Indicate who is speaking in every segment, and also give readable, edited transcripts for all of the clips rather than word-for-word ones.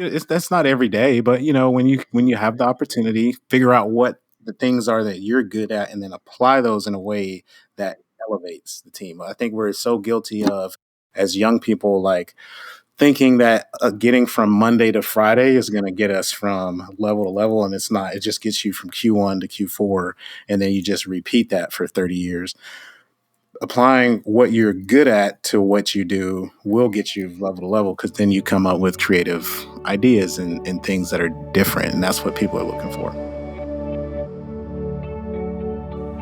Speaker 1: that's not every day, but when you have the opportunity, figure out what the things are that you're good at, and then apply those in a way that elevates the team. I think we're so guilty of, as young people, like thinking that getting from Monday to Friday is going to get us from level to level, and it's not. It just gets you from Q1 to Q4, and then you just repeat that for 30 years. Applying what you're good at to what you do will get you level to level, because then you come up with creative ideas and things that are different, and that's what people are looking for.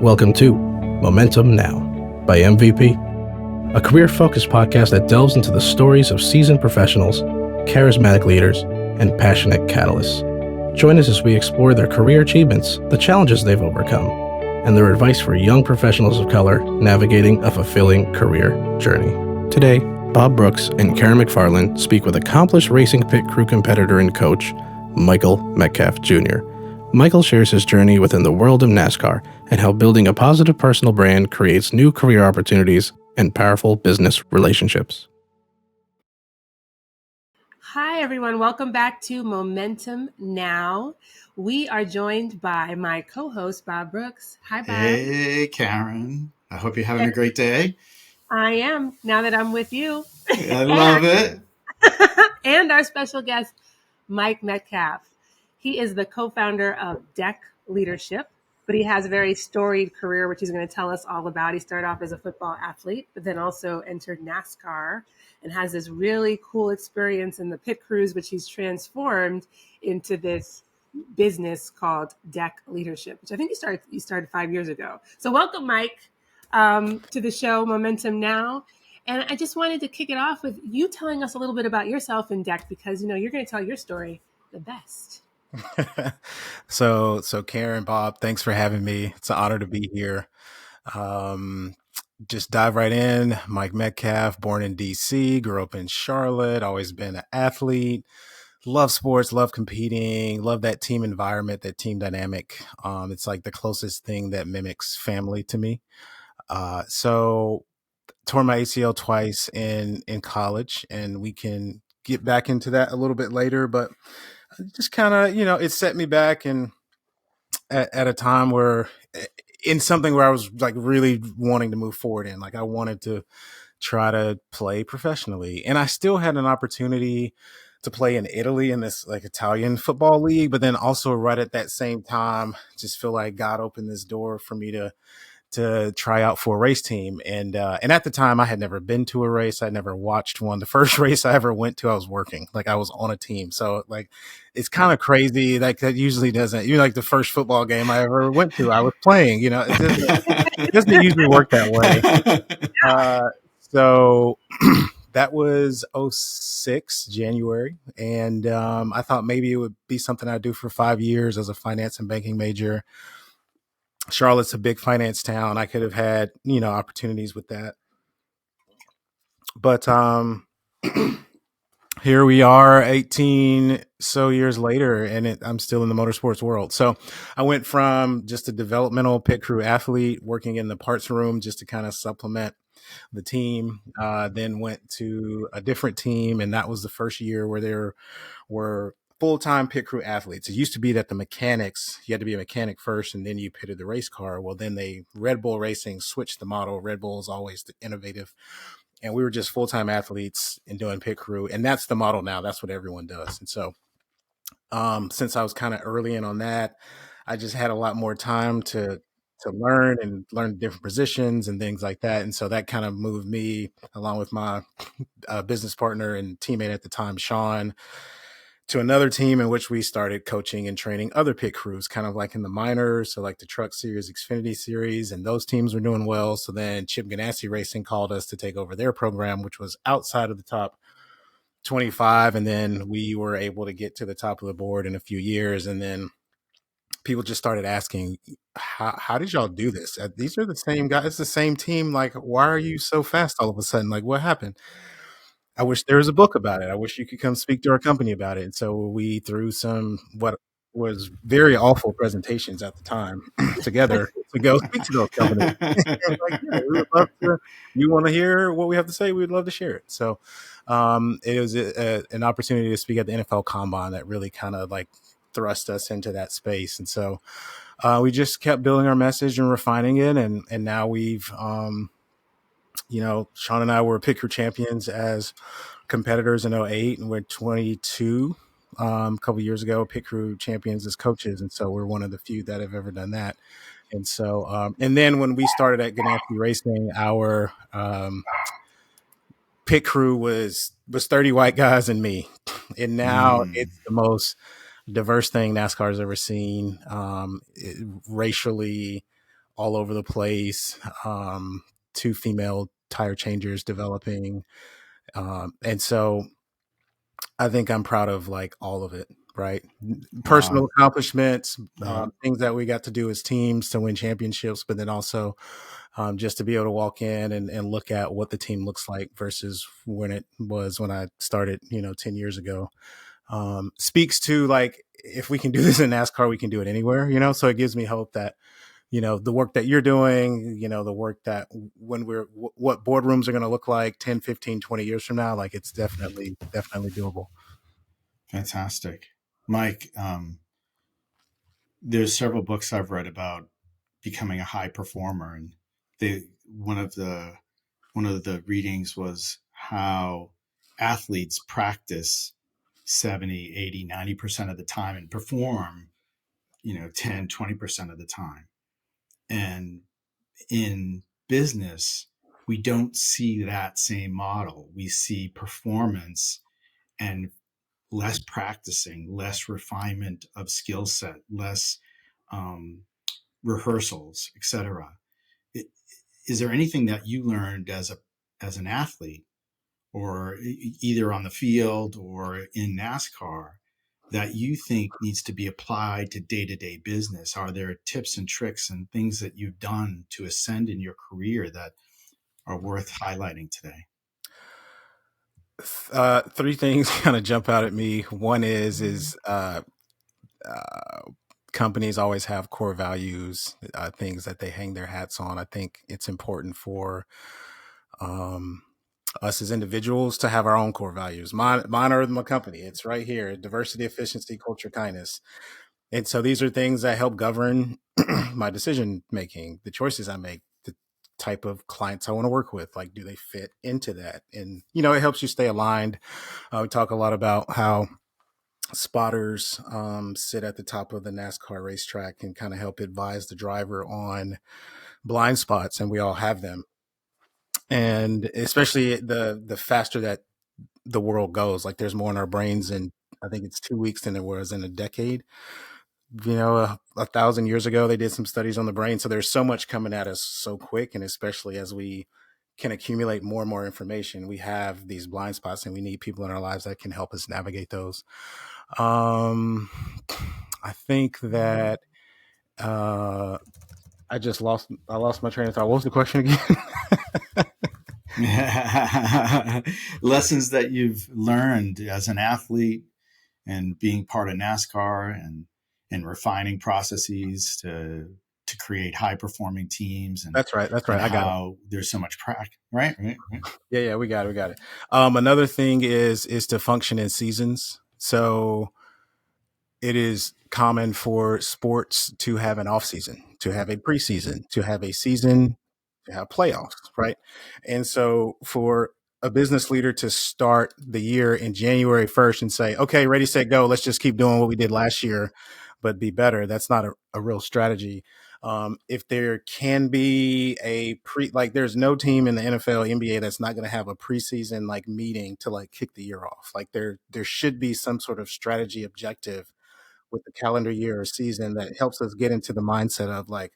Speaker 2: Welcome to Momentum Now by MVP, a career-focused podcast that delves into the stories of seasoned professionals, charismatic leaders, and passionate catalysts. Join us as we explore their career achievements, the challenges they've overcome, and their advice for young professionals of color navigating a fulfilling career journey. Today, Bob Brooks and Karen McFarlane speak with accomplished racing pit crew competitor and coach, Michael Metcalf Jr. Michael shares his journey within the world of NASCAR and how building a positive personal brand creates new career opportunities and powerful business relationships.
Speaker 3: Hi, everyone. Welcome back to Momentum Now. We are joined by my co-host, Bob Brooks. Hi, Bob.
Speaker 4: Hey, Karen. I hope you're having a great day.
Speaker 3: I am, now that I'm with you.
Speaker 4: I love it.
Speaker 3: And our special guest, Mike Metcalf. He is the co-founder of Deck Leadership, but he has a very storied career, which he's going to tell us all about. He started off as a football athlete, but then also entered NASCAR and has this really cool experience in the pit crews, which he's transformed into this business called Deck Leadership, which I think you started 5 years ago. So welcome, Mike, to the show Momentum Now. And I just wanted to kick it off with you telling us a little bit about yourself in Deck, because you're going to tell your story the best.
Speaker 1: So Karen, Bob, thanks for having me. It's an honor to be here. Just dive right in. Mike Metcalf, born in DC, grew up in Charlotte, always been an athlete, love sports, love competing, love that team environment, that team dynamic. It's like the closest thing that mimics family to me. So tore my ACL twice in college, and we can get back into that a little bit later, but just kind of, it set me back and at a time where in something where I was like really wanting to move forward in, like I wanted to try to play professionally, and I still had an opportunity to play in Italy in this like Italian football league, but then also right at that same time, just feel like God opened this door for me to try out for a race team. And at the time I had never been to a race. I'd never watched one. The first race I ever went to, I was working, like I was on a team. So like, it's kind of crazy. Like that usually doesn't, like the first football game I ever went to, I was playing, it doesn't usually work that way. So that was 2006, January. And I thought maybe it would be something I'd do for 5 years as a finance and banking major. Charlotte's a big finance town. I could have had, opportunities with that. But here we are 18 so years later, and I'm still in the motorsports world. So I went from just a developmental pit crew athlete working in the parts room just to kind of supplement the team, then went to a different team, and that was the first year where there were full-time pit crew athletes. It used to be that the mechanics, you had to be a mechanic first and then you pitted the race car. Well, then Red Bull Racing switched the model. Red Bull is always innovative. And we were just full-time athletes and doing pit crew. And that's the model now. That's what everyone does. And so since I was kind of early in on that, I just had a lot more time to learn different positions and things like that. And so that kind of moved me, along with my business partner and teammate at the time, Sean, to another team in which we started coaching and training other pit crews, kind of like in the minors. So like the Truck Series, Xfinity Series, and those teams were doing well. So then Chip Ganassi Racing called us to take over their program, which was outside of the top 25. And then we were able to get to the top of the board in a few years. And then people just started asking, how did y'all do this? These are the same guys, the same team. Like, why are you so fast all of a sudden? Like, what happened? I wish there was a book about it. I wish you could come speak to our company about it. And so we threw some what was very awful presentations at the time together to go speak to those companies. Like, yeah, we would love to. You want to hear what we have to say? We would love to share it. So It was an opportunity to speak at the NFL Combine that really kind of like thrust us into that space. And so we just kept building our message and refining it. And now we've, Sean and I were Pick Crew champions as competitors in '08, and we're 22. A couple years ago, Pick Crew champions as coaches. And so we're one of the few that have ever done that. And so, and then when we started at Ganassi Racing, our pit crew was 30 white guys and me. And now
Speaker 4: Mm.
Speaker 1: it's the most diverse thing NASCAR has ever seen, racially all over the place. Two female tire changers developing. And so I think I'm proud of like all of it, right? Personal
Speaker 4: Wow.
Speaker 1: accomplishments,
Speaker 4: Yeah.
Speaker 1: things that we got to do as teams to win championships, but then also just to be able to walk in and look at what the team looks like versus when it was when I started, 10 years ago. Speaks to like, if we can do this in NASCAR, we can do it anywhere, so it gives me hope that, the work that you're doing, the work that when what boardrooms are going to look like 10, 15, 20 years from now, like it's definitely doable.
Speaker 4: Fantastic. Mike, there's several books I've read about becoming a high performer, and one of the readings was how athletes practice 70, 80, 90% of the time and perform, 10, 20% of the time. And in business, we don't see that same model. We see performance and less practicing, less refinement of skill set, less um, rehearsals, etc. Is there anything that you learned as an athlete, or either on the field or in NASCAR, that you think needs to be applied to day-to-day business? Are there tips and tricks and things that you've done to ascend in your career that are worth highlighting today?
Speaker 1: Three things kind of jump out at me. One is companies always have core values, things that they hang their hats on. I think it's important for um, us as individuals to have our own core values. Mine are my company. It's right here: diversity, efficiency, culture, kindness. And so these are things that help govern my decision making, the choices I make, the type of clients I want to work with. Like, do they fit into that? And it helps you stay aligned. We talk a lot about how spotters sit at the top of the NASCAR racetrack and kind of help advise the driver on blind spots, and we all have them. And especially the faster that the world goes, like there's more in our brains in I think it's 2 weeks than there was in a decade. 1,000 years ago they did some studies on the brain, so there's so much coming at us so quick, and especially as we can accumulate more and more information, we have these blind spots, and we need people in our lives that can help us navigate those. um I think that uh I lost my train of thought. What was the question again?
Speaker 4: Lessons that you've learned as an athlete and being part of NASCAR, and refining processes to create high performing teams,
Speaker 1: That's right. That's right.
Speaker 4: and
Speaker 1: I got it.
Speaker 4: how there's so much practice. Right.
Speaker 1: Yeah, we got it. We got it. Another thing is to function in seasons. So it is common for sports to have an off season, to have a preseason, to have a season, to have playoffs, right? And so for a business leader to start the year in January 1st and say, okay, ready, set, go, let's just keep doing what we did last year, but be better, that's not a real strategy. If there can be like there's no team in the NFL, NBA that's not going to have a preseason like meeting to like kick the year off. Like there should be some sort of strategy objective with the calendar year or season that helps us get into the mindset of like,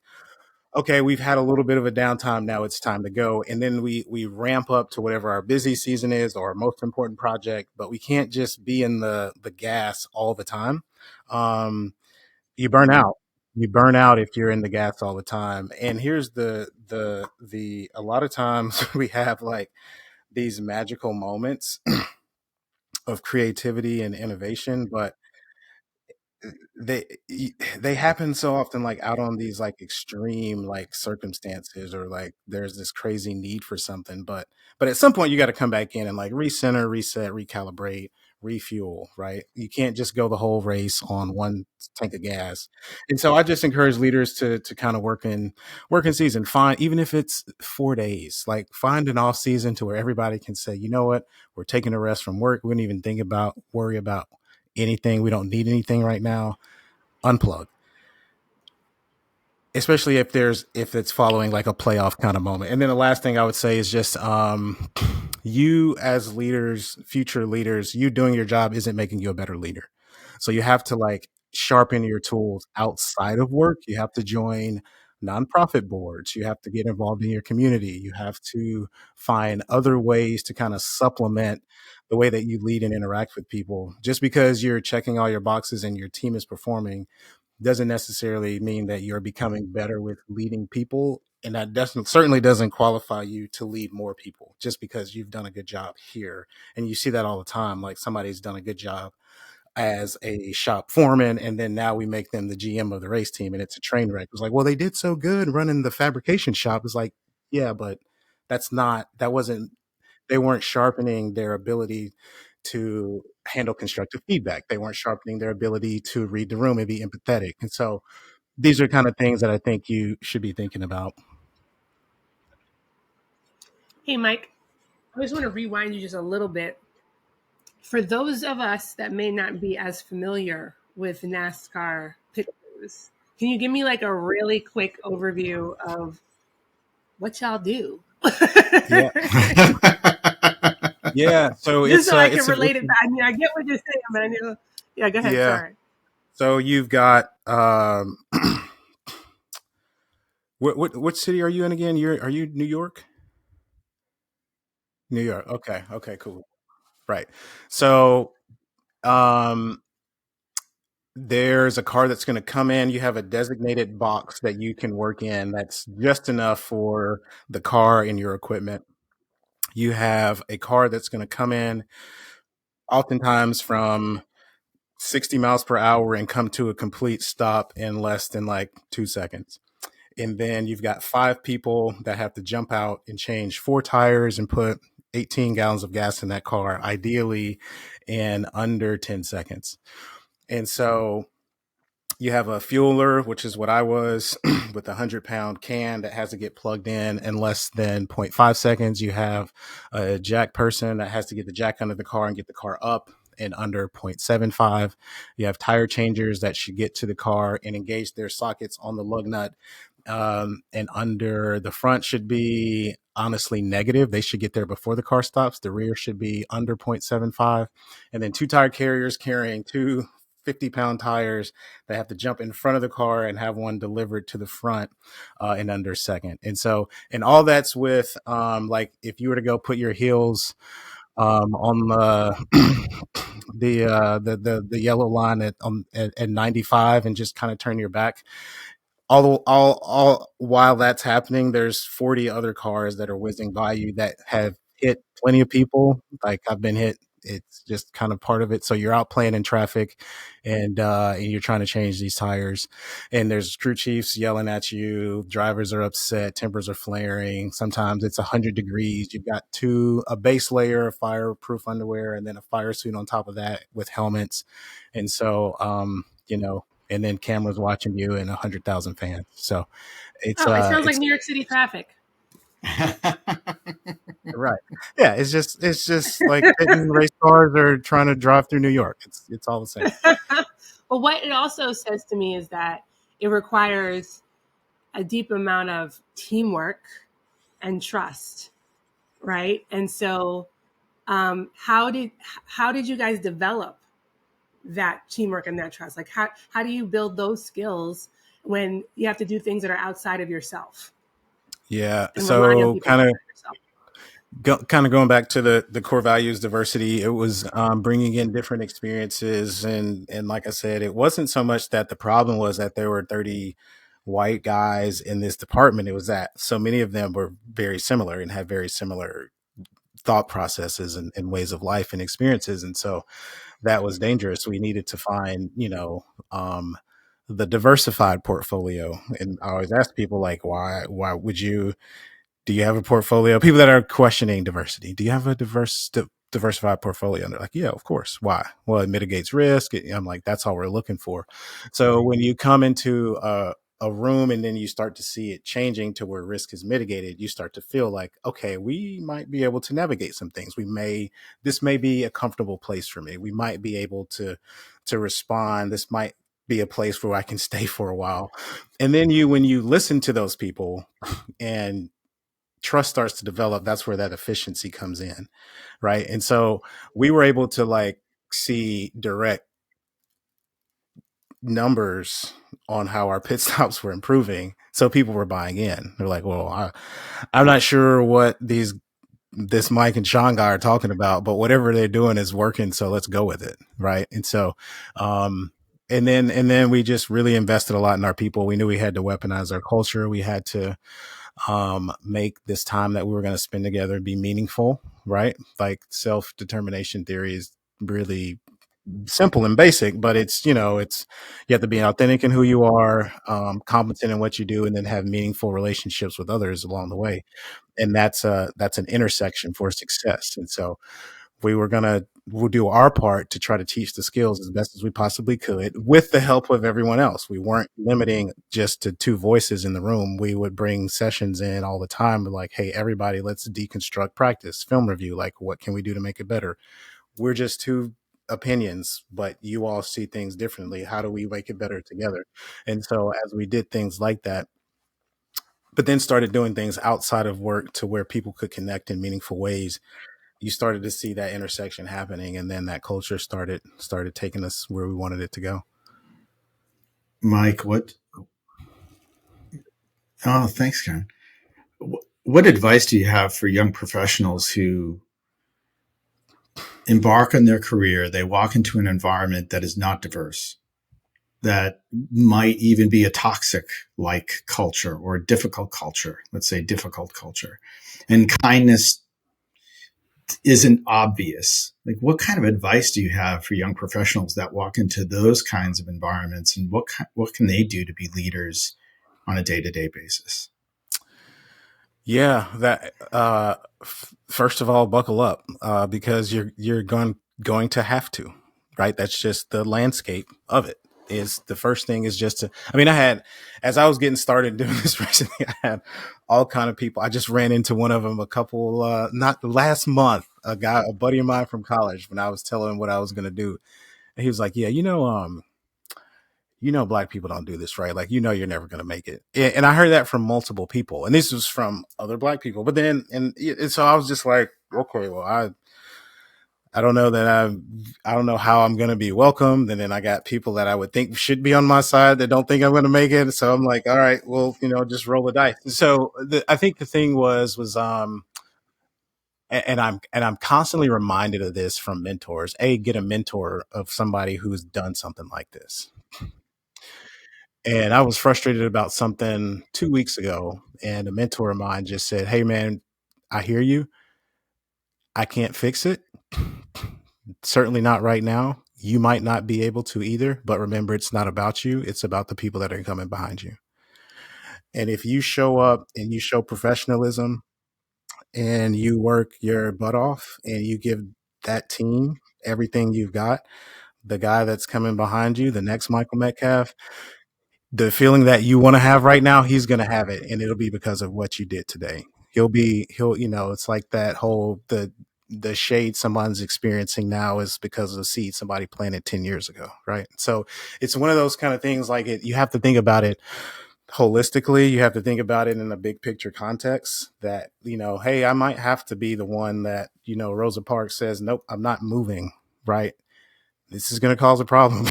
Speaker 1: okay, we've had a little bit of a downtime. Now it's time to go. And then we ramp up to whatever our busy season is or our most important project, but we can't just be in the gas all the time. You burn out. You burn out if you're in the gas all the time. And here's the a lot of times we have like these magical moments of creativity and innovation, but they they happen so often like out on these like extreme like circumstances, or like there's this crazy need for something, but But at some point, you got to come back in and like recenter, reset, recalibrate, refuel, right? You can't just go the whole race on one tank of gas. And so I just encourage leaders to kind of work in season. Find, even if it's 4 days, like find an off season to where everybody can say, you know what, we're taking a rest from work. We don't even worry about anything. We don't need anything right now. Unplug. Especially if it's following like a playoff kind of moment. And then the last thing I would say is just you as leaders, future leaders, you doing your job isn't making you a better leader. So you have to like sharpen your tools outside of work. You have to join nonprofit boards. You have to get involved in your community. You have to find other ways to kind of supplement the way that you lead and interact with people. Just because you're checking all your boxes and your team is performing doesn't necessarily mean that you're becoming better with leading people. And that certainly doesn't qualify you to lead more people just because you've done a good job here. And you see that all the time. Like somebody's done a good job as a shop foreman, and then now we make them the GM of the race team, and it's a train wreck. It's like, well, they did so good running the fabrication shop. It's like, yeah, but that wasn't, they weren't sharpening their ability to handle constructive feedback. They weren't sharpening their ability to read the room and be empathetic. And so these are kind of things that I think you should be thinking about.
Speaker 3: Hey, Mike, I just want to rewind you just a little bit. For those of us that may not be as familiar with NASCAR pit crews, can you give me like a really quick overview of what y'all do?
Speaker 1: Yeah. Yeah. So
Speaker 3: just
Speaker 1: it's
Speaker 3: so I can
Speaker 1: it's
Speaker 3: relate it. I mean, I get what you're saying, but I know. Yeah, go ahead.
Speaker 1: yeah.
Speaker 3: Sorry.
Speaker 1: So you've got what city are you in again? Are you New York? New York. Okay. Okay. Cool. Right. So um, there's a car that's going to come in. You have a designated box that you can work in. That's just enough for the car and your equipment. You have a car that's going to come in, oftentimes from 60 miles per hour and come to a complete stop in less than like 2 seconds. And then you've got 5 people that have to jump out and change 4 tires and put 18 gallons of gas in that car, ideally in under 10 seconds. And so you have a fueler, which is what I was, with a 100-pound can that has to get plugged in less than 0.5 seconds. You have a jack person that has to get the jack under the car and get the car up in under 0.75. You have tire changers that should get to the car and engage their sockets on the lug nut. And under the front should be honestly negative. They should get there before the car stops. The rear should be under 0.75. And then 2 tire carriers carrying 2 50-pound tires that have to jump in front of the car and have one delivered to the front in under a second. And so, and all that's with like if you were to go put your heels on the yellow line at 95 and just kind of turn your back. All while that's happening, there's 40 other cars that are whizzing by you that have hit plenty of people. Like I've been hit. It's just kind of part of it. So you're out playing in traffic and you're trying to change these tires, and there's crew chiefs yelling at you. Drivers are upset. Tempers are flaring. Sometimes it's 100 degrees. You've got a base layer of fireproof underwear and then a fire suit on top of that with helmets. And so, and then cameras watching you and 100,000 fans. So
Speaker 3: it sounds like New York City traffic.
Speaker 1: Right. Yeah. It's just like race cars are trying to drive through New York. It's all the same.
Speaker 3: Well, what it also says to me is that it requires a deep amount of teamwork and trust. Right. And so, how did you guys develop that teamwork and that trust? Like how do you build those skills when you have to do things that are outside of yourself?
Speaker 1: Yeah. So kind of going back to the core values, diversity, it was bringing in different experiences. And like I said, it wasn't so much that the problem was that there were 30 white guys in this department. It was that so many of them were very similar and had very similar thought processes and ways of life and experiences. And so that was dangerous. We needed to find, the diversified portfolio. And I always ask people like, why would you do you have a portfolio? People that are questioning diversity, do you have a diversified portfolio? And they're like, yeah, of course. Why? Well, it mitigates risk. I'm like, that's all we're looking for. So when you come into a room and then you start to see it changing to where risk is mitigated, you start to feel like, okay, we might be able to navigate some things. This may be a comfortable place for me. We might be able to respond. This might be a place where I can stay for a while. And then when you listen to those people and trust starts to develop, that's where that efficiency comes in, right? And so we were able to like see direct numbers on how our pit stops were improving. So people were buying in. They're like, well, I'm not sure what this Mike and Sean guy are talking about, but whatever they're doing is working. So let's go with it. Right. And so, and then we just really invested a lot in our people. We knew we had to weaponize our culture. We had to make this time that we were going to spend together be meaningful, right? Like self-determination theory is really simple and basic, but it's you have to be authentic in who you are, competent in what you do, and then have meaningful relationships with others along the way. And that's an intersection for success. And so we'll do our part to try to teach the skills as best as we possibly could with the help of everyone else. We weren't limiting just to two voices in the room. We would bring sessions in all the time, like, hey, everybody, let's deconstruct practice, film review. Like, what can we do to make it better? We're just two opinions, but you all see things differently. How do we make it better together? And so as we did things like that, but then started doing things outside of work to where people could connect in meaningful ways, you started to see that intersection happening, and then that culture started taking us where we wanted it to go.
Speaker 4: Mike, what? Oh, thanks, Karen. What advice do you have for young professionals who embark on their career? They walk into an environment that is not diverse, that might even be a toxic like culture or a difficult culture. Let's say difficult culture, and kindness isn't obvious. Like, what kind of advice do you have for young professionals that walk into those kinds of environments, and what can they do to be leaders on a day-to-day basis?
Speaker 1: Yeah, that first of all, buckle up, because you're going to have to, right? That's just the landscape of it. Is the first thing is just to, I mean, as I was getting started doing this recently, I had all kind of people. I just ran into one of them a couple, not last month, a buddy of mine from college, when I was telling him what I was going to do. And he was like, yeah, black people don't do this, right? Like, you're never going to make it. And I heard that from multiple people, and this was from other black people. But then, and so I was just like, okay, well, I don't know that I don't know how I'm going to be welcomed. And then I got people that I would think should be on my side that don't think I'm going to make it. So I'm like, all right, well, just roll the dice. So I think the thing was, and I'm constantly reminded of this from mentors. Get a mentor of somebody who's done something like this. And I was frustrated about something 2 weeks ago, and a mentor of mine just said, hey, man, I hear you. I can't fix it. Certainly not right now. You might not be able to either, but remember, it's not about you. It's about the people that are coming behind you. And if you show up and you show professionalism and you work your butt off and you give that team everything you've got, the guy that's coming behind you, the next Michael Metcalf, the feeling that you want to have right now, he's going to have it. And it'll be because of what you did today. It's like that whole, the shade someone's experiencing now is because of the seed somebody planted 10 years ago. Right. So it's one of those kind of things, like you have to think about it holistically. You have to think about it in a big picture context that, hey, I might have to be the one that, Rosa Parks says, nope, I'm not moving. Right. This is going to cause a problem.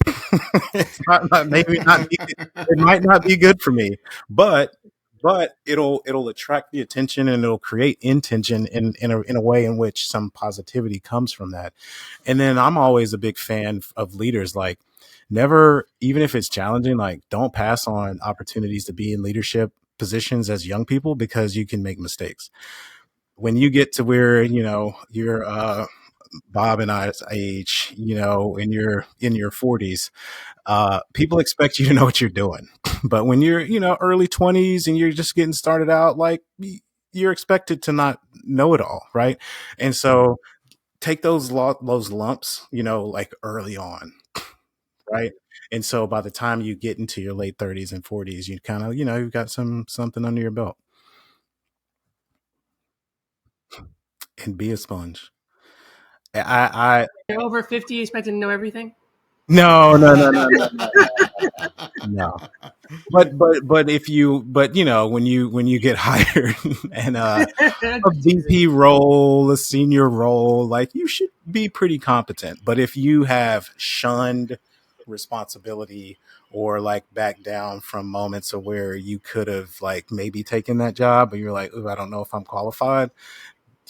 Speaker 1: It's maybe not be, it might not be good for me, but it'll attract the attention, and it'll create intention in a way in which some positivity comes from that. And then I'm always a big fan of leaders, like, never, even if it's challenging, like, don't pass on opportunities to be in leadership positions as young people, because you can make mistakes. When you get to where, you're Bob and I's age, in your 40s, people expect you to know what you're doing. But when you're, early 20s and you're just getting started out, like, you're expected to not know it all, right? And so take those lumps, like early on, right? And so by the time you get into your late 30s and 40s, you kind of, you've got something under your belt. And be a sponge. I
Speaker 3: You're over 50, you expect to know everything?
Speaker 1: no, no, no, no, no, no, no. But if you when you get hired and a VP role, a senior role, like you should be pretty competent. But if you have shunned responsibility or like back down from moments of where you could have like maybe taken that job, but you're like, ooh, I don't know if I'm qualified,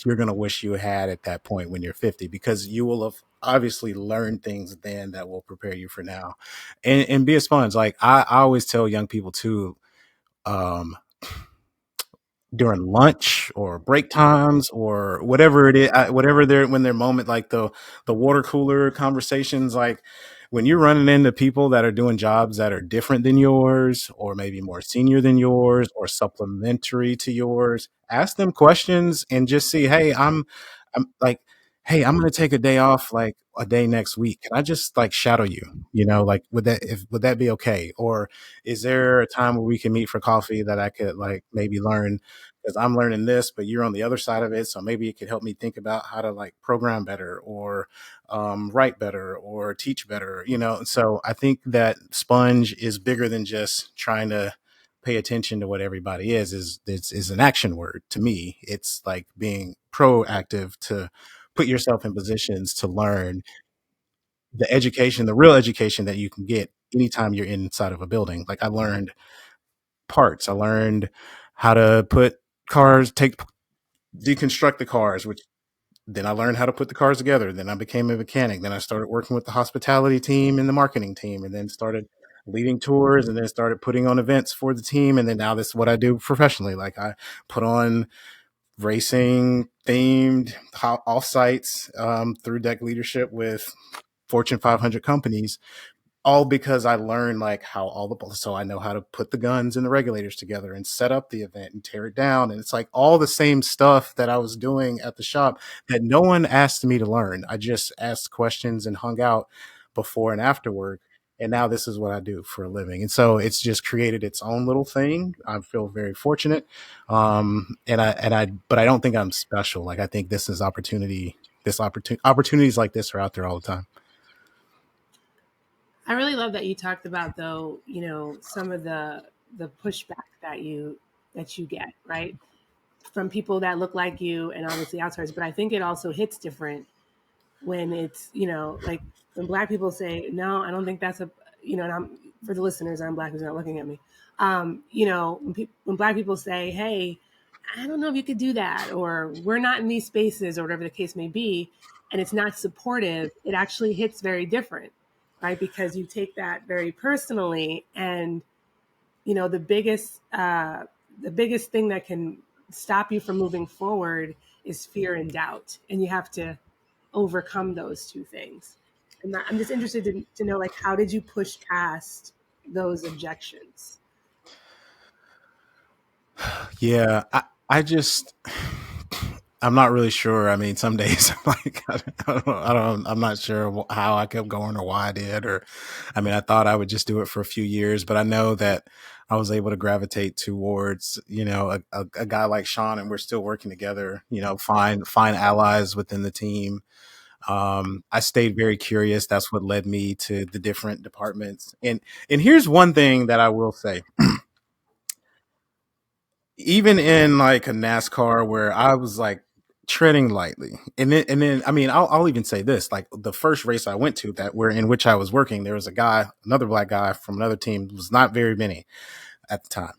Speaker 1: you're going to wish you had at that point when you're 50, because you will have obviously learned things then that will prepare you for now. And be a sponge. Like I always tell young people too, um, during lunch or break times or whatever it is, whatever they're when their moment, like the water cooler conversations, like when you're running into people that are doing jobs that are different than yours or maybe more senior than yours or supplementary to yours, ask them questions and just see, hey, I'm like, hey, I'm going to take a day off, like a day next week. Can I just like shadow you? Like would that be okay? Or is there a time where we can meet for coffee that I could like maybe learn, because I'm learning this, but you're on the other side of it. So maybe it could help me think about how to like program better or write better or teach better. So I think that sponge is bigger than just trying to pay attention to what everybody is an action word to me. It's like being proactive to put yourself in positions to learn the real education that you can get anytime you're inside of a building. Like I learned parts. I learned how to put deconstruct the cars, which then I learned how to put the cars together. Then I became a mechanic. Then I started working with the hospitality team and the marketing team, and then started leading tours, and then started putting on events for the team. And then now this is what I do professionally. Like I put on racing themed offsites through Deck Leadership with Fortune 500 companies, all because I learned like how so I know how to put the guns and the regulators together and set up the event and tear it down. And it's like all the same stuff that I was doing at the shop that no one asked me to learn. I just asked questions and hung out before and after work. And now this is what I do for a living. And so it's just created its own little thing. I feel very fortunate. But I don't think I'm special. Like I think opportunities like this are out there all the time.
Speaker 3: I really love that you talked about, though, some of the pushback that you get, right, from people that look like you and obviously outsiders. But I think it also hits different when it's, like when Black people say, no, I don't think that's and I'm, for the listeners, I'm Black, who's not looking at me. When Black people say, hey, I don't know if you could do that, or we're not in these spaces, or whatever the case may be, and it's not supportive, it actually hits very different, right? Because you take that very personally, and the biggest thing that can stop you from moving forward is fear and doubt, and you have to overcome those two things. And I'm just interested to know, like, how did you push past those objections?
Speaker 1: Yeah, I'm not really sure. I mean, some days I'm like, I'm not sure how I kept going or why I did. Or, I mean, I thought I would just do it for a few years, but I know that I was able to gravitate towards, a guy like Sean, and we're still working together, find allies within the team. I stayed very curious. That's what led me to the different departments. And here's one thing that I will say. Even in like a NASCAR where I was like treading lightly, and then I mean, I'll even say this: like the first race I went to in which I was working, there was another Black guy from another team. It was not very many at the time.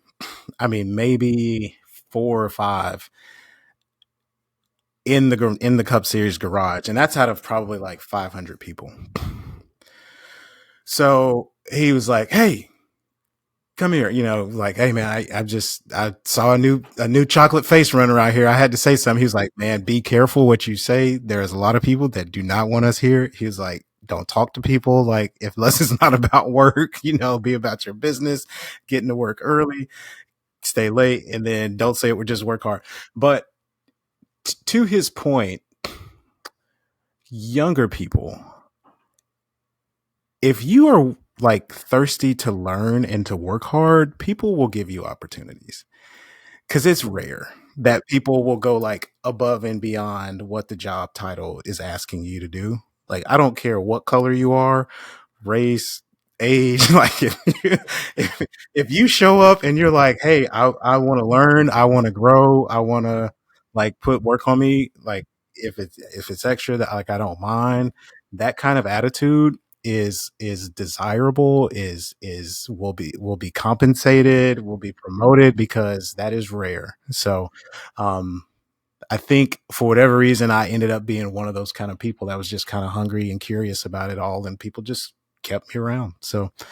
Speaker 1: I mean, maybe 4 or 5 in the Cup Series garage, and that's out of probably like 500 people. So he was like, "Hey, come here," like, "Hey man, I saw a new chocolate face running around here. I had to say something." He was like, "Man, be careful what you say. There's a lot of people that do not want us here." He was like, "Don't talk to people. Like, if less is not about work, be about your business, getting to work early. stay late, and then don't say it would just work hard. But to his point, younger people, if you are like thirsty to learn and to work hard, people will give you opportunities, because it's rare that people will go like above and beyond what the job title is asking you to do. Like, I don't care what color you are, race, age. Like, if you show up and you're like, hey, I want to learn, I want to grow, I want to like put work on me, like if it's extra, that like I don't mind. That kind of attitude is desirable, is will be compensated, will be promoted, because that is rare. So um I think for whatever reason, I ended up being one of those kind of people that was just kind of hungry and curious about it all, and people just kept me around. So it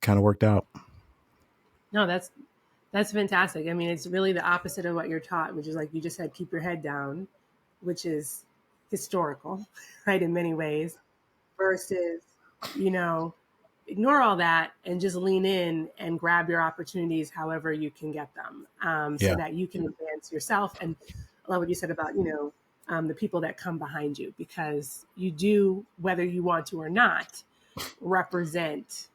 Speaker 1: kind of worked out.
Speaker 3: No, that's fantastic. I mean, it's really the opposite of what you're taught, which is like you just said, keep your head down, which is historical, right, in many ways, versus, you know, ignore all that and just lean in and grab your opportunities however you can get them, so
Speaker 1: Yeah.
Speaker 3: that you can advance yourself. And I love what you said about, the people that come behind you, because you do, whether you want to or not, represent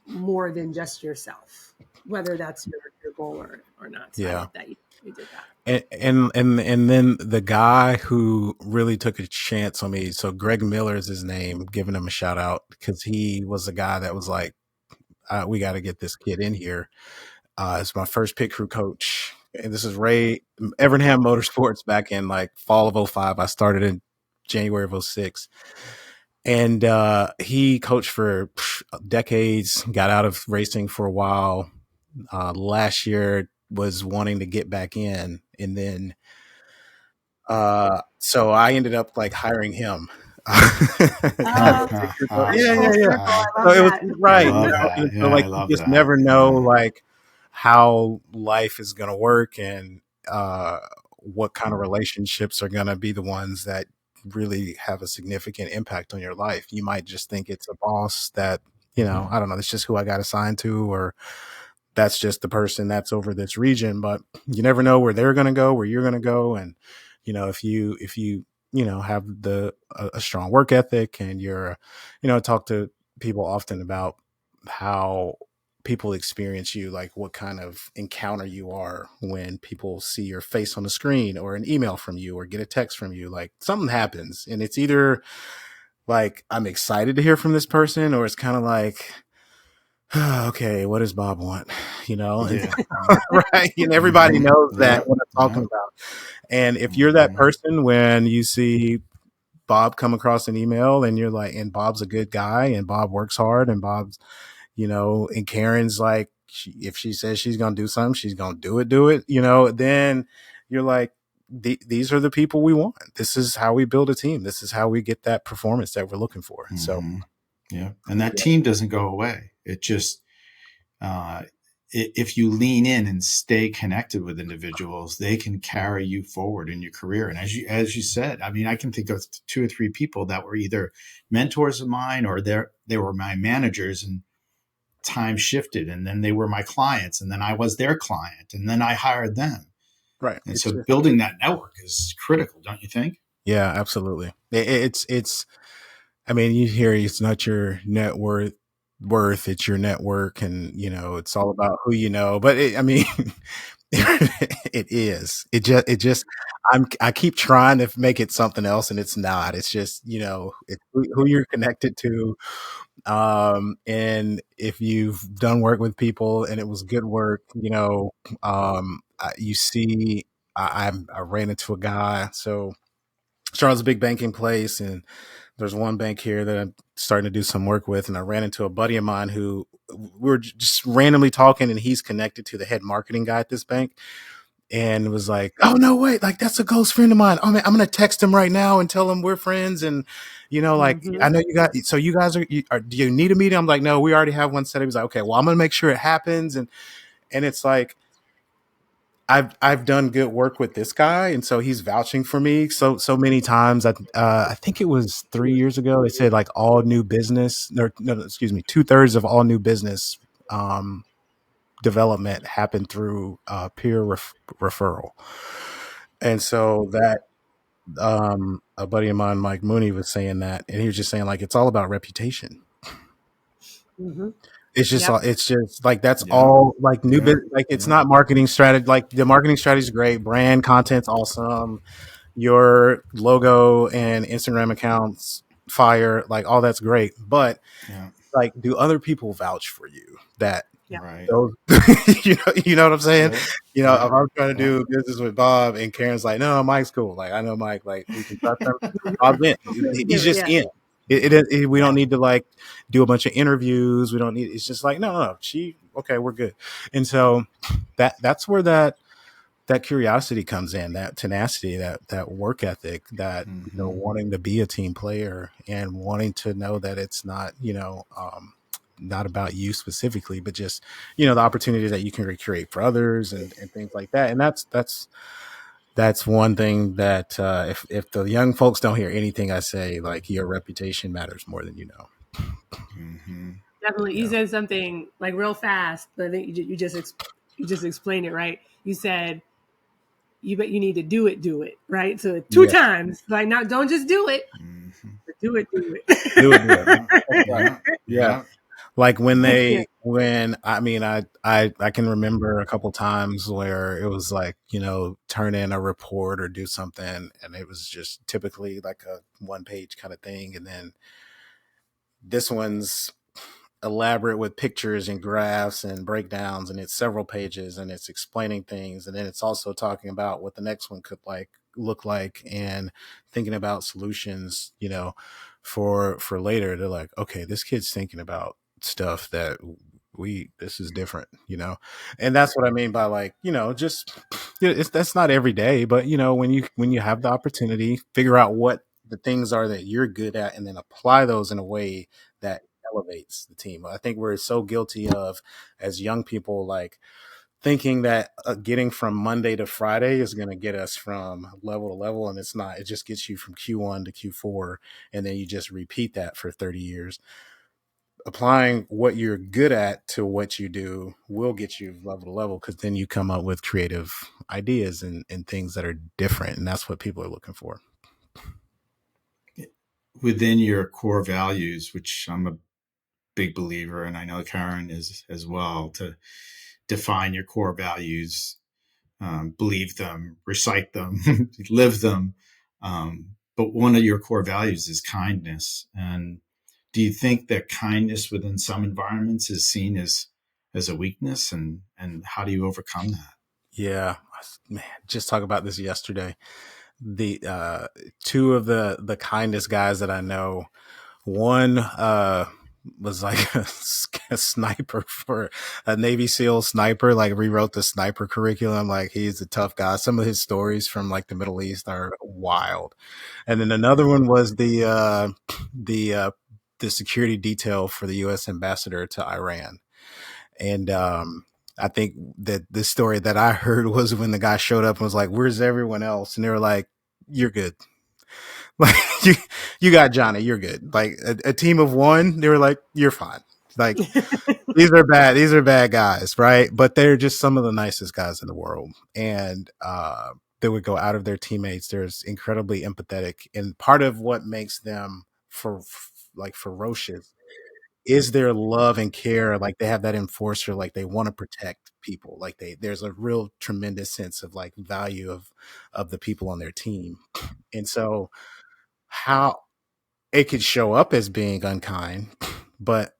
Speaker 3: more than just yourself, whether that's your goal or not. So I
Speaker 1: Yeah.
Speaker 3: love that you did that.
Speaker 1: And then the guy who really took a chance on me, so Greg Miller is his name, giving him a shout out, because he was the guy that was like, we got to get this kid in here. It's my first pit crew coach. And this is Ray Evernham Motorsports back in like fall of 05. I started in January of 06. And he coached for decades, got out of racing for a while. Last year was wanting to get back in. And then so I ended up like hiring him.
Speaker 3: Oh,
Speaker 1: Yeah,
Speaker 3: full
Speaker 1: yeah, yeah.
Speaker 3: circle. I
Speaker 1: So
Speaker 3: love
Speaker 1: it was
Speaker 3: that.
Speaker 4: I
Speaker 1: right,
Speaker 4: love that.
Speaker 1: and so
Speaker 4: Yeah, I
Speaker 1: like you
Speaker 4: love
Speaker 1: just
Speaker 4: that.
Speaker 1: never know
Speaker 4: Yeah.
Speaker 1: like how life is gonna work, and what kind of relationships are gonna be the ones that really have a significant impact on your life. You might just think it's a boss that, I don't know, it's just who I got assigned to, or that's just the person that's over this region, but you never know where they're going to go, where you're going to go. And, if you have a strong work ethic, and you're, talk to people often about how people experience you, like what kind of encounter you are when people see your face on the screen, or an email from you, or get a text from you, like something happens, and it's either like, I'm excited to hear from this person, or it's kind of like, okay, what does Bob want? And
Speaker 4: Yeah.
Speaker 1: right. And everybody knows that
Speaker 4: Yeah.
Speaker 1: what I'm talking
Speaker 4: Yeah.
Speaker 1: about. And if you're that
Speaker 4: Mhm.
Speaker 1: person, when you see Bob come across an email, and you're like, and Bob's a good guy, and Bob works hard, and Bob's, and Karen's like, if she says she's going to do something, she's going to do it, then you're like, these are the people we want. This is how we build a team. This is how we get that performance that we're looking for. So,
Speaker 4: Yeah. And that
Speaker 1: yeah.
Speaker 4: team doesn't go away. It just, uh, if you lean in and stay connected with individuals, they can carry you forward in your career. And as you said, I mean, I can think of 2 or 3 people that were either mentors of mine, or they were my managers, and time shifted, and then they were my clients, and then I was their client, and then I hired them.
Speaker 1: Right.
Speaker 4: And
Speaker 1: It's
Speaker 4: so
Speaker 1: just,
Speaker 4: building that network is critical, don't you think?
Speaker 1: yeah, absolutely. It's I mean, you hear it's not your net worth, it's your network, and it's all about who you know. But I mean, it is. It just I keep trying to make it something else, and it's not. It's just, it's who you're connected to. And if you've done work with people and it was good work, you see, I ran into a guy. So Charlotte's a big banking place, and there's one bank here that I'm starting to do some work with, and I ran into a buddy of mine who we were just randomly talking, and he's connected to the head marketing guy at this bank, and was like, "Oh no, wait! Like, that's a close friend of mine. Oh man, I'm gonna text him right now and tell him we're friends." And like,
Speaker 3: Mm-hmm.
Speaker 1: I know you got, so you guys do you need a meeting? I'm like, "No, we already have one set." He was like, "Okay, well, I'm gonna make sure it happens." And it's like, I've done good work with this guy, and so he's vouching for me so many times. I think it was 3 years ago. They said like all new business, or no, excuse me, 2/3 of all new business development happen through peer referral. And so that a buddy of mine, Mike Mooney, was saying that, and he was just saying like it's all about reputation.
Speaker 3: Mm-hmm.
Speaker 1: It's just
Speaker 3: Yep.
Speaker 1: it's just like that's
Speaker 4: Yeah.
Speaker 1: all like new
Speaker 4: Yeah.
Speaker 1: business. Like it's
Speaker 4: Yeah.
Speaker 1: not marketing strategy. Like the marketing strategy is great. Brand content's awesome. Your logo and Instagram accounts fire. Like all that's great. But
Speaker 4: Yeah.
Speaker 1: like, do other people vouch for you that
Speaker 3: Yep.
Speaker 4: Right.
Speaker 1: those, you know what I'm saying?
Speaker 4: Yeah.
Speaker 1: You know,
Speaker 4: Yeah.
Speaker 1: if I'm trying to
Speaker 4: Yeah.
Speaker 1: do business with Bob and Karen's like, no, Mike's cool. Like, I know Mike, like we can trust him. Bob's in. He's just
Speaker 3: Yeah.
Speaker 1: in. We don't need to like do a bunch of interviews. We don't need. It's just like no. Okay, we're good. And so that's where that curiosity comes in, that tenacity, that work ethic, that
Speaker 4: Mm-hmm.
Speaker 1: wanting to be a team player and wanting to know that it's not not about you specifically, but just the opportunity that you can recreate for others and things like that. And that's one thing that if the young folks don't hear anything I say, like your reputation matters more than you know.
Speaker 4: Mm-hmm.
Speaker 3: Definitely. You
Speaker 1: Yeah.
Speaker 3: said something like real fast, but I think you just explained it right. You said you need to do it right. So two
Speaker 1: Yeah.
Speaker 3: times, like now, don't just do it,
Speaker 4: Mm-hmm.
Speaker 3: but do it.
Speaker 1: Do it. Do it.
Speaker 4: Yeah.
Speaker 1: That's right.
Speaker 4: Yeah.
Speaker 1: Yeah.
Speaker 4: Yeah.
Speaker 1: Like
Speaker 3: Yeah.
Speaker 1: when I mean I can remember a couple times where it was like turn in a report or do something, and it was just typically like a 1 page kind of thing, and then this one's elaborate with pictures and graphs and breakdowns, and it's several pages, and it's explaining things, and then it's also talking about what the next one could like look like and thinking about solutions for later. They're like, okay, this kid's thinking about stuff that this is different, and that's what I mean by like just that's not every day, but when you have the opportunity, figure out what the things are that you're good at and then apply those in a way that elevates the team. I think we're so guilty of, as young people, like thinking that getting from Monday to Friday is going to get us from level to level, and it's not. It just gets you from Q1 to Q4, and then you just repeat that for 30 years. Applying what you're good at to what you do will get you level to level, because then you come up with creative ideas and things that are different, and that's what people are looking for.
Speaker 4: Within your core values, which I'm a big believer, and I know Karen is as well, to define your core values, believe them, recite them, live them. But one of your core values is kindness. And do you think that kindness within some environments is seen as a weakness, and how do you overcome that?
Speaker 1: Yeah, man, just talk about this yesterday. The two of the kindest guys that I know, one was like a sniper for a Navy SEAL sniper, like rewrote the sniper curriculum. Like he's a tough guy. Some of his stories from like the Middle East are wild. And then another one was the the security detail for the US ambassador to Iran. And I think that the story that I heard was when the guy showed up and was like, "Where's everyone else?" And they were like, "You're good." Like you got Johnny, you're good. Like a team of one, they were like, "You're fine." Like these are bad guys, right? But they're just some of the nicest guys in the world, and they would go out of their teammates. They're incredibly empathetic, and part of what makes them like ferocious is their love and care. Like they have that enforcer, like they want to protect people. Like there's a real tremendous sense of like value of the people on their team, and so how it could show up as being unkind, but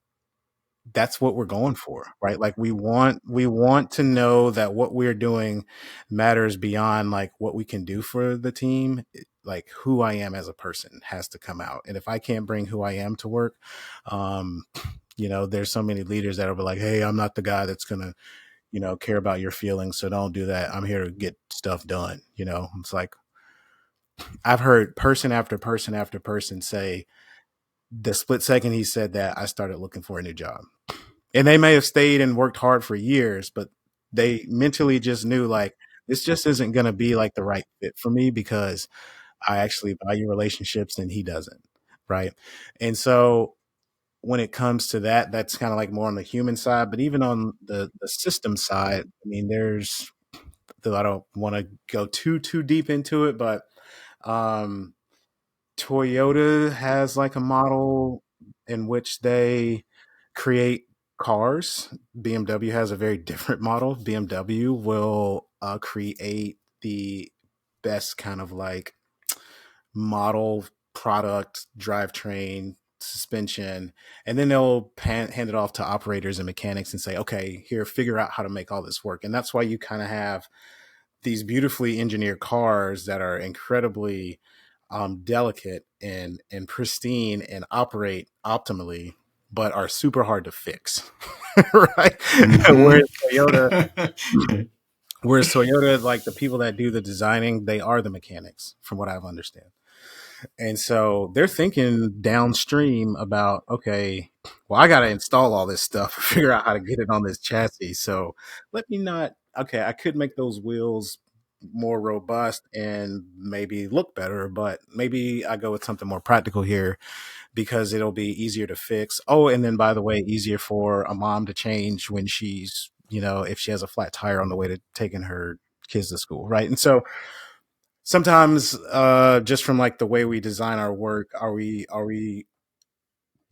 Speaker 1: that's what we're going for, right? Like we want to know that what we're doing matters beyond like what we can do for the team. Like who I am as a person has to come out. And if I can't bring who I am to work, um, there's so many leaders that will be like, "Hey, I'm not the guy that's gonna, care about your feelings. So don't do that. I'm here to get stuff done." It's like I've heard person after person after person say the split second he said that, I started looking for a new job. And they may have stayed and worked hard for years, but they mentally just knew like this just isn't going to be like the right fit for me because I actually value relationships and he doesn't. Right. And so when it comes to that, that's kind of like more on the human side. But even on the system side, I mean, there's, though I don't want to go too deep into it, but um, Toyota has like a model in which they create cars. BMW has a very different model. BMW will create the best kind of like model, product, drivetrain, suspension, and then they'll hand it off to operators and mechanics and say, okay, here, figure out how to make all this work. And that's why you kind of have these beautifully engineered cars that are incredibly delicate and pristine and operate optimally, but are super hard to fix, right?
Speaker 4: Mhm.
Speaker 1: Whereas Toyota, like the people that do the designing, they are the mechanics, from what I've understand. And so they're thinking downstream about, okay, well, I got to install all this stuff, figure out how to get it on this chassis. So let me not, okay, I could make those wheels more robust and maybe look better, but maybe I go with something more practical here because it'll be easier to fix. Oh, and then by the way, easier for a mom to change when she's, if she has a flat tire on the way to taking her kids to school, right? And so sometimes just from like the way we design our work, are we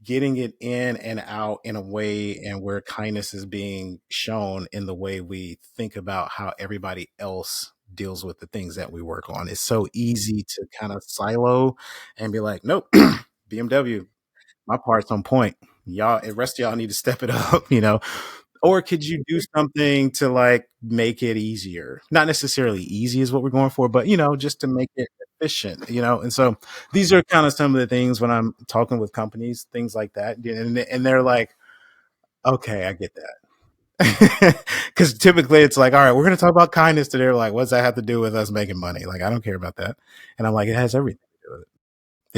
Speaker 1: getting it in and out in a way and where kindness is being shown in the way we think about how everybody else deals with the things that we work on. It's so easy to kind of silo and be like, nope, BMW, my part's on point. Y'all, the rest of y'all need to step it up. Or could you do something to like make it easier? Not necessarily easy is what we're going for, but just to make it efficient. And so these are kind of some of the things when I'm talking with companies, things like that. And they're like, okay, I get that. Because typically it's like, all right, we're going to talk about kindness today. They're like, what's that have to do with us making money? Like, I don't care about that. And I'm like, it has everything to do with it.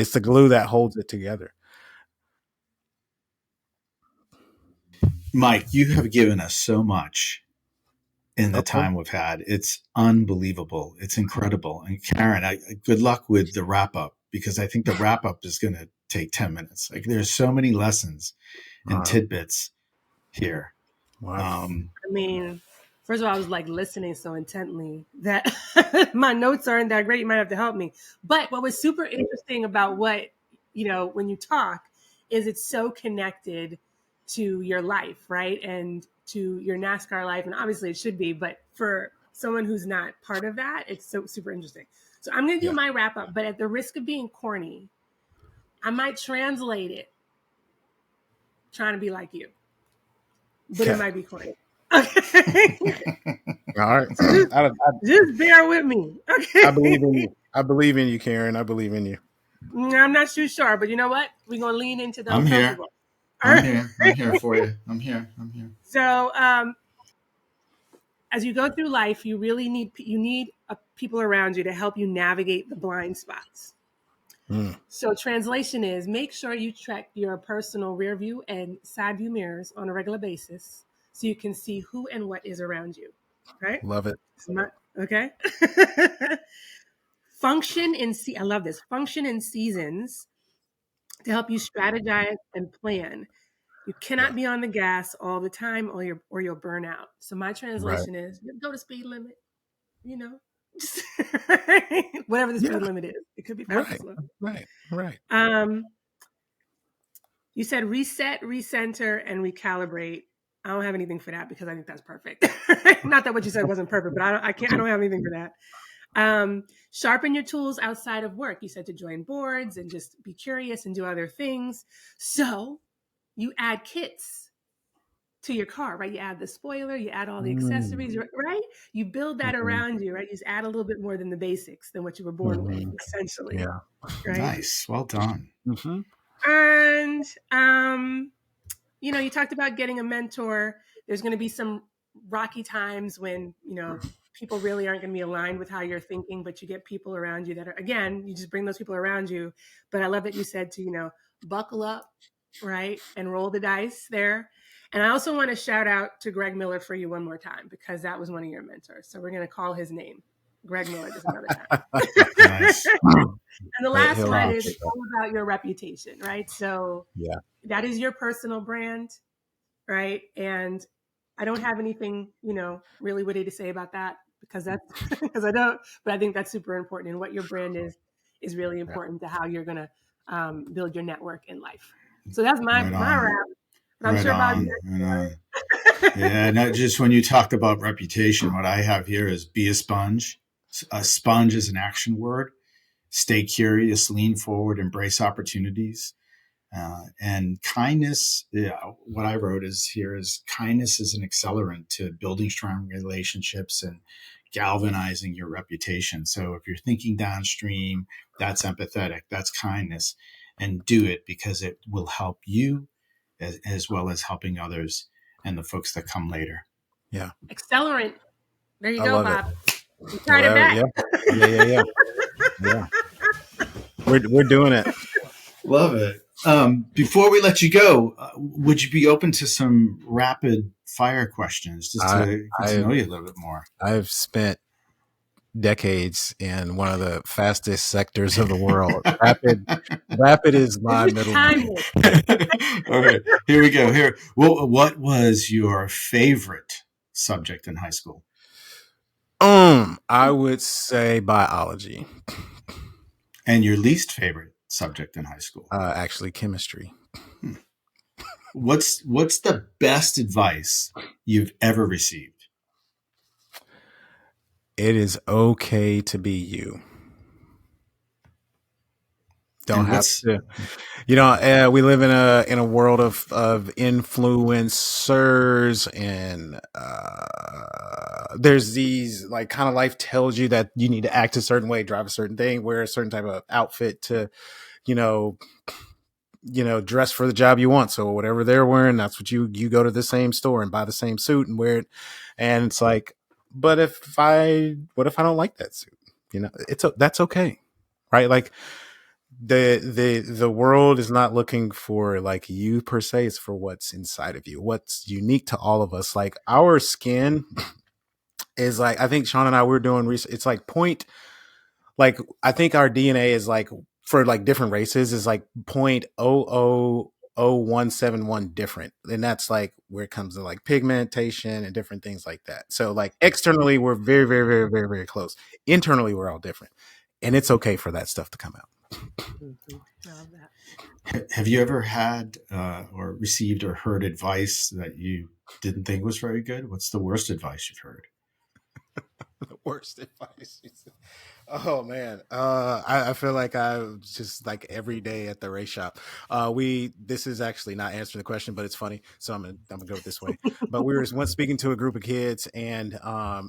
Speaker 1: It's the glue that holds it together.
Speaker 4: Mike, you have given us so much in the
Speaker 1: Okay.
Speaker 4: time we've had. It's unbelievable. It's incredible. And Karen, good luck with the wrap up because I think the wrap up is going to take 10 minutes. Like there's so many lessons and
Speaker 1: Uh,
Speaker 4: tidbits here.
Speaker 1: wow.
Speaker 4: Um,
Speaker 3: I mean, first of all, I was like listening so intently that my notes aren't that great. You might have to help me. But what was super interesting about when you talk is it's so connected to your life, right? And to your NASCAR life. And obviously it should be, but for someone who's not part of that, it's so super interesting. So I'm going to do
Speaker 1: Yeah.
Speaker 3: my wrap up, but at the risk of being corny, I might translate it trying to be like you, but it
Speaker 4: okay.
Speaker 3: might be corny. Okay.
Speaker 1: All right.
Speaker 3: So just
Speaker 1: I, I,
Speaker 3: just bear with me.
Speaker 1: I
Speaker 3: Okay.
Speaker 1: believe in you. I believe in you, Karen. I believe in you.
Speaker 3: I'm not too sure, but you know what? We're gonna lean into the
Speaker 4: I'm here.
Speaker 3: uncomfortable. All
Speaker 4: I'm
Speaker 3: right.
Speaker 4: here. I'm here for you. I'm here. I'm here.
Speaker 3: So as you go through life, you need people around you to help you navigate the blind spots.
Speaker 1: Mm,
Speaker 3: So translation is make sure you check your personal rear view and side view mirrors on a regular basis so you can see who and what is around you. Right?
Speaker 1: love it.
Speaker 3: Okay. I love this. Function in seasons to help you strategize and plan. You
Speaker 1: Yeah.
Speaker 3: cannot be on the gas all the time or you'll burn out. So my
Speaker 1: Right.
Speaker 3: translation is go to speed limit, you know. Whatever the
Speaker 1: Yeah.
Speaker 3: speed limit is. It could be fast or
Speaker 1: Right.
Speaker 3: slow.
Speaker 1: Right. Right.
Speaker 3: Um, you said reset, recenter, and recalibrate. I don't have anything for that because I think that's perfect. Not that what you said wasn't perfect, but I don't have anything for that. Sharpen your tools outside of work. You said to join boards and just be curious and do other things. So you add kits to your car, right? You add the spoiler, you add all the accessories,
Speaker 1: Mm,
Speaker 3: right? You build that
Speaker 1: hmm
Speaker 3: around you, right? You just add a little bit more than the basics than what you were born with,
Speaker 1: hmm
Speaker 3: essentially,
Speaker 1: Yeah.
Speaker 3: right?
Speaker 4: Nice. Well done.
Speaker 1: Hmm
Speaker 3: And you talked about getting a mentor. There's going to be some rocky times when, people really aren't going to be aligned with how you're thinking, but you get people around you that are, again, you just bring those people around you. But I love that you said to, buckle up, right? And roll the dice there. And I also want to shout out to Greg Miller for you one more time because that was one of your mentors. So we're going to call his name. Greg Miller does another guy.
Speaker 4: Nice.
Speaker 3: And the last one is
Speaker 1: appreciate
Speaker 3: it's all about your reputation, right? So
Speaker 1: Yeah.
Speaker 3: that is your personal brand, right? And I don't have anything, really witty to say about that because that's because I don't, but I think that's super important. And what your brand is really important to how you're gonna build your network in life. So that's my
Speaker 4: Right
Speaker 3: my
Speaker 4: on.
Speaker 3: wrap. But I'm
Speaker 4: Right
Speaker 3: sure Bob.
Speaker 4: on. Right on. Yeah, not just when you talked about reputation, what I have here is be a sponge. A sponge is an action word. Stay curious, lean forward, embrace opportunities. And kindness, yeah, what I wrote is here is kindness is an accelerant to building strong relationships and galvanizing your reputation. So if you're thinking downstream, that's empathetic, that's kindness, and do it because it will help you as well as helping others and the folks that come later.
Speaker 1: Yeah.
Speaker 3: Accelerant. There you
Speaker 1: I
Speaker 3: go,
Speaker 1: love it.
Speaker 3: Bob. You tried it
Speaker 1: Well,
Speaker 3: back.
Speaker 1: yeah. Yeah. Yeah. We're doing it.
Speaker 4: Love it. Before we let you go, would you be open to some rapid fire questions just
Speaker 1: I
Speaker 4: to get to know
Speaker 1: I've
Speaker 4: you a little bit more?
Speaker 1: I've spent decades in one of the fastest sectors of the world. Rapid is my
Speaker 3: It's
Speaker 1: middle name.
Speaker 3: timeless.
Speaker 4: All right, here we go. Here, what was your favorite subject in high school?
Speaker 1: I would say biology.
Speaker 4: And your least favorite subject in high school?
Speaker 1: Actually, chemistry.
Speaker 4: What's the best advice you've ever received?
Speaker 1: It is okay to be you. Don't
Speaker 4: And
Speaker 1: have
Speaker 4: what's
Speaker 1: to. We live in a world of influencers, and there's these like kind of life tells you that you need to act a certain way, drive a certain thing, wear a certain type of outfit to, you know, dress for the job you want. So whatever they're wearing, that's what you go to the same store and buy the same suit and wear it. And it's like, but what if I don't like that suit? That's okay, right? Like the world is not looking for like you per se, it's for what's inside of you, what's unique to all of us. Like our skin is like, I think Sean and I were doing research, it's like like I think our DNA is like for like different races is like 0.000171 different, and that's like where it comes to like pigmentation and different things like that. So like externally we're very very very very very close, internally we're all different, and it's okay for that stuff to come out.
Speaker 3: Mm-hmm. I love that.
Speaker 4: Have you ever had or received or heard advice that you didn't think was very good? What's the worst advice you've heard?
Speaker 1: The worst advice. Oh man, I feel like I just like every day at the race shop. This is actually not answering the question, but it's funny, so I'm gonna go this way. But we were once speaking to a group of kids, and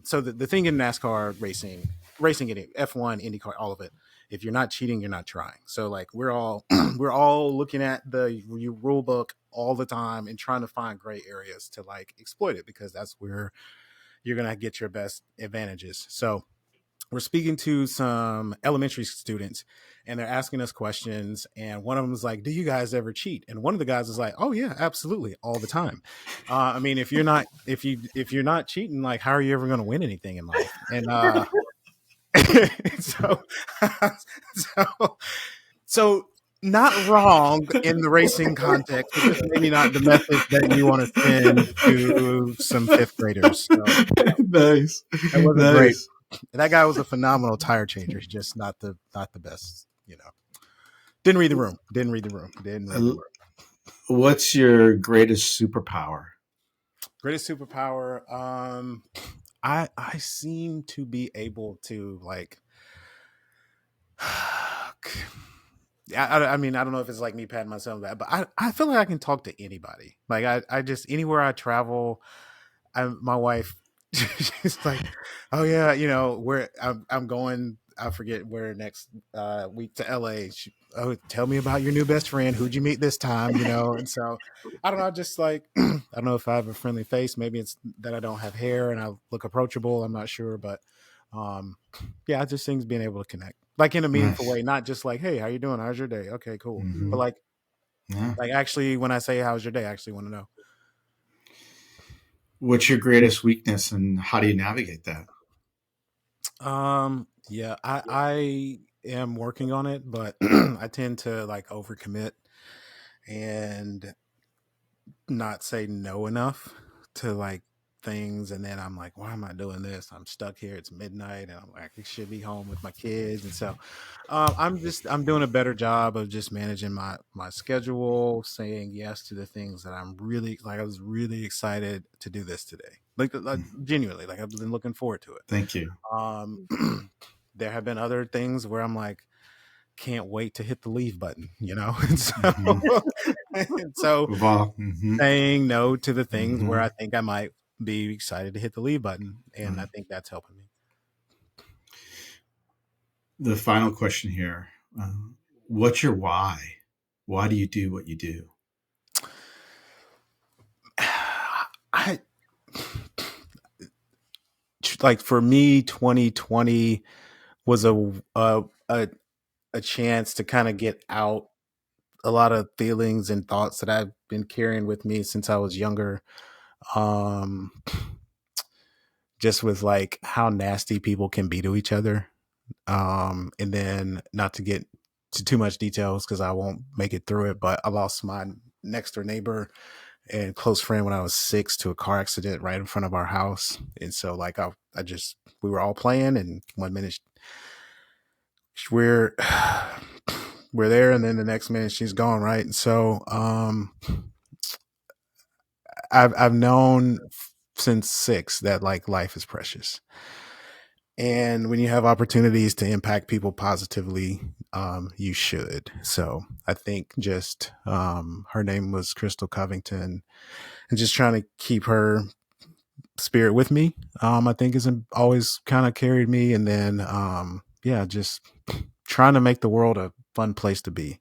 Speaker 1: so the thing in NASCAR racing in F1, IndyCar, all of it. If you're not cheating, you're not trying. So like we're all we're all looking at the rule book all the time and trying to find gray areas to like exploit it, because that's where you're gonna get your best advantages. So we're speaking to some elementary students, and they're asking us questions, and one of them is like, do you guys ever cheat? And one of the guys is like, oh yeah, absolutely, all the time. I mean, if you're not cheating, like how are you ever going to win anything in life? And so so so not wrong in the racing context, but just maybe not the message that you want to send to some fifth graders. So
Speaker 4: Nice,
Speaker 1: that wasn't great.
Speaker 4: nice.
Speaker 1: That guy was a phenomenal tire changer. He's just not the best. Didn't read the room. Didn't read the room.
Speaker 4: What's your greatest superpower?
Speaker 1: Greatest superpower. I seem to be able to like. I mean, I don't know if it's like me patting myself back, but I feel like I can talk to anybody. Like I just anywhere I travel, my wife, she's like, oh yeah, where I'm going. I forget where next week to LA. Oh, tell me about your new best friend. Who'd you meet this time? And so I don't know. I just like I don't know if I have a friendly face. Maybe it's that I don't have hair and I look approachable. I'm not sure, but yeah, I just think being able to connect, like in a meaningful way, not just like, hey, how you doing? How's your day? Okay, cool.
Speaker 4: Mm-hmm.
Speaker 1: But like,
Speaker 4: Yeah.
Speaker 1: like actually, when I say how's your day, I actually want to know.
Speaker 4: What's your greatest weakness and how do you navigate that?
Speaker 1: Yeah, I am working on it, but I tend to like overcommit and not say no enough to like things, and then I'm like, why am I doing this? I'm stuck here. It's midnight, and I'm like, I should be home with my kids, and so I'm doing a better job of just managing my schedule, saying yes to the things that I'm really like. I was really excited to do this today, like genuinely, like I've been looking forward to it.
Speaker 4: Thank you.
Speaker 1: Um, there have been other things where I'm like, can't wait to hit the leave button, and so and so saying no to the things where I think I might be excited to hit the leave button, and I think that's helping me.
Speaker 4: The final question here: what's your why? Why do you do what you do?
Speaker 1: I like, for me, 2020 was a chance to kind of get out a lot of feelings and thoughts that I've been carrying with me since I was younger. Just with like how nasty people can be to each other. And then, not to get to too much details because I won't make it through it, but I lost my next door neighbor and close friend when I was 6 to a car accident right in front of our house. And so like we were all playing, and 1 minute we're there, and then the next minute she's gone, right? And so I've known since 6 that like life is precious. And when you have opportunities to impact people positively, you should. So I think just her name was Crystal Covington, and just trying to keep her spirit with me, I think has always kind of carried me. And then, just trying to make the world a fun place to be.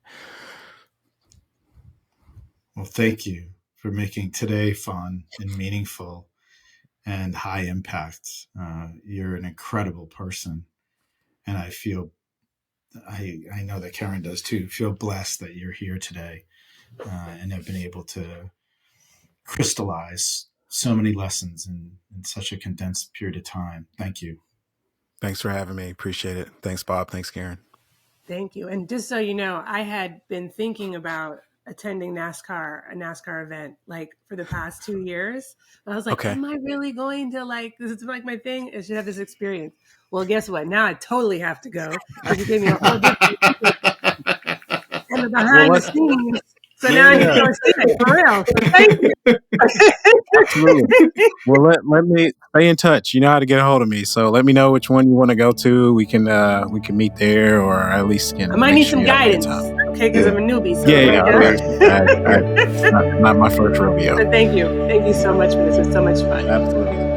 Speaker 4: Well, thank you for making today fun and meaningful and high impact. You're an incredible person, and I know that Karen does too, feel blessed that you're here today and have been able to crystallize so many lessons in such a condensed period of time. Thank you.
Speaker 1: Thanks for having me. Appreciate it. Thanks, Bob. Thanks, Karen.
Speaker 3: Thank you. And just so you know, I had been thinking about attending a NASCAR event, like for the past 2 years. And I was like,
Speaker 1: Okay.
Speaker 3: am I really going to this is like my thing? I should have this experience. Well, guess what? Now I totally have to go, because you gave me a whole different and the behind the scenes. So now I need to go see it for real. So thank you.
Speaker 1: Absolutely. Well, let me stay in touch. You know how to get a hold of me, so let me know which one you want to go to. We can meet there, or at least
Speaker 3: I might need some guidance, okay? Because I'm a newbie. So
Speaker 1: not my first rodeo.
Speaker 3: But thank you so much for this. It was so much fun.
Speaker 1: Absolutely.